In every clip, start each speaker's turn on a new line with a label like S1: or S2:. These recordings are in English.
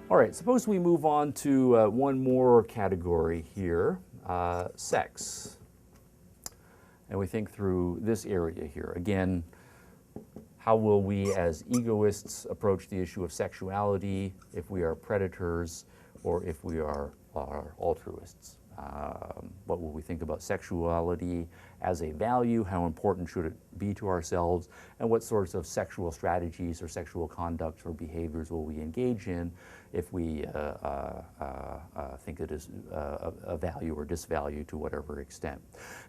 S1: All right, suppose we move on to one more category here, sex. And we think through this area here. Again, how will we as egoists approach the issue of sexuality if we are predators or if we are altruists? What will we think about sexuality as a value? How important should it be to ourselves? And what sorts of sexual strategies or sexual conducts or behaviors will we engage in if we think it is a value or disvalue to whatever extent?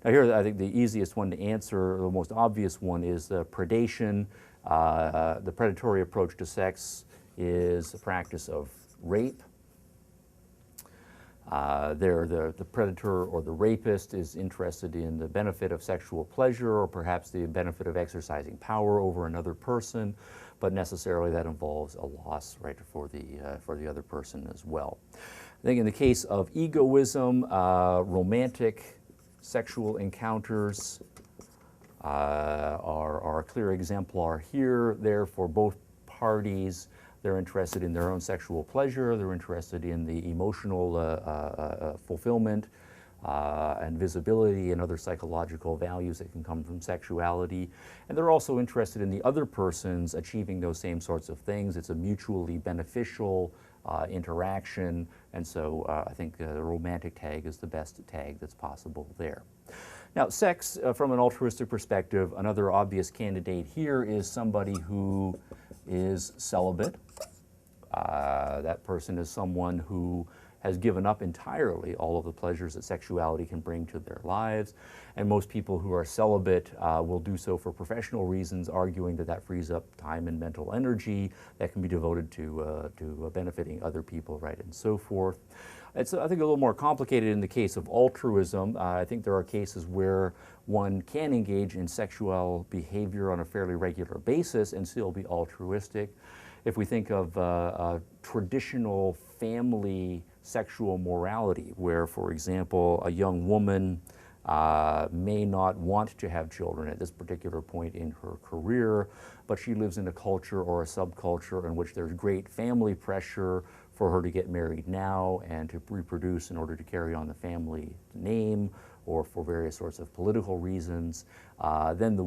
S1: Now here, I think the easiest one to answer, the most obvious one, is the predation. The predatory approach to sex is the practice of rape. The predator or the rapist is interested in the benefit of sexual pleasure or perhaps the benefit of exercising power over another person, but necessarily that involves a loss, right, for the other person as well. I think in the case of egoism, romantic sexual encounters are a clear exemplar here. There for both parties. They're interested in their own sexual pleasure. They're interested in the emotional fulfillment and visibility and other psychological values that can come from sexuality. And they're also interested in the other person's achieving those same sorts of things. It's a mutually beneficial interaction. And so I think the romantic tag is the best tag that's possible there. Now, sex, from an altruistic perspective, another obvious candidate here is somebody who is celibate. That person is someone who has given up entirely all of the pleasures that sexuality can bring to their lives. And most people who are celibate will do so for professional reasons, arguing that that frees up time and mental energy that can be devoted to benefiting other people, right, and so forth. It's, I think, a little more complicated in the case of altruism. I think there are cases where one can engage in sexual behavior on a fairly regular basis and still be altruistic. If we think of traditional family sexual morality, where, for example, a young woman may not want to have children at this particular point in her career, but she lives in a culture or a subculture in which there's great family pressure for her to get married now and to reproduce in order to carry on the family name, or for various sorts of political reasons, then the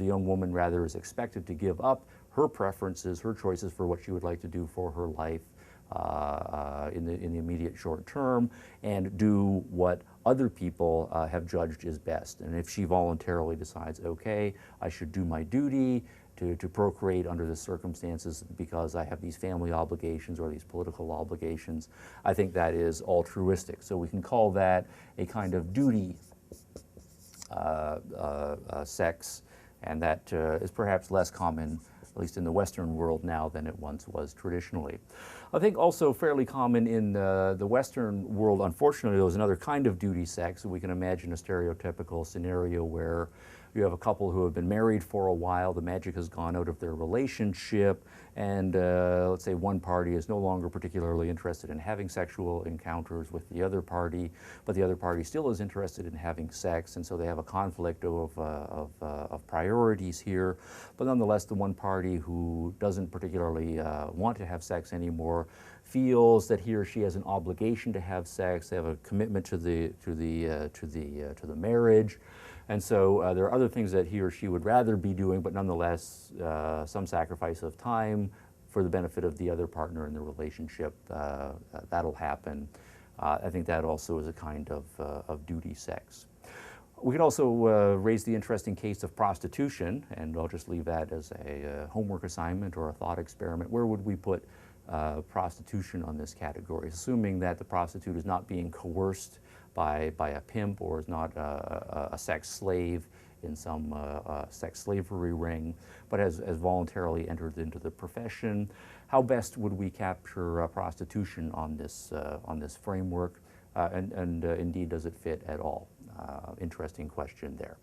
S1: young woman rather, is expected to give up her preferences, her choices for what she would like to do for her life in the immediate short term, and do what other people have judged is best. And if she voluntarily decides, okay, I should do my duty to procreate under the circumstances because I have these family obligations or these political obligations, I think that is altruistic. So we can call that a kind of duty sex, and that is perhaps less common, at least in the Western world now, than it once was traditionally. I think also fairly common in the Western world, unfortunately, was another kind of duty sex. We can imagine a stereotypical scenario where you have a couple who have been married for a while, the magic has gone out of their relationship, and let's say one party is no longer particularly interested in having sexual encounters with the other party, but the other party still is interested in having sex, and so they have a conflict of priorities here. But nonetheless, the one party who doesn't particularly want to have sex anymore feels that he or she has an obligation to have sex. They have a commitment to the marriage. And so there are other things that he or she would rather be doing, but nonetheless, some sacrifice of time for the benefit of the other partner in the relationship, that'll happen. I think that also is a kind of duty sex. We could also raise the interesting case of prostitution, and I'll just leave that as a homework assignment or a thought experiment. Where would we put prostitution on this category, assuming that the prostitute is not being coerced by a pimp or is not a sex slave in some sex slavery ring, but has voluntarily entered into the profession? How best would we capture prostitution on this framework? And indeed, does it fit at all? Interesting question there.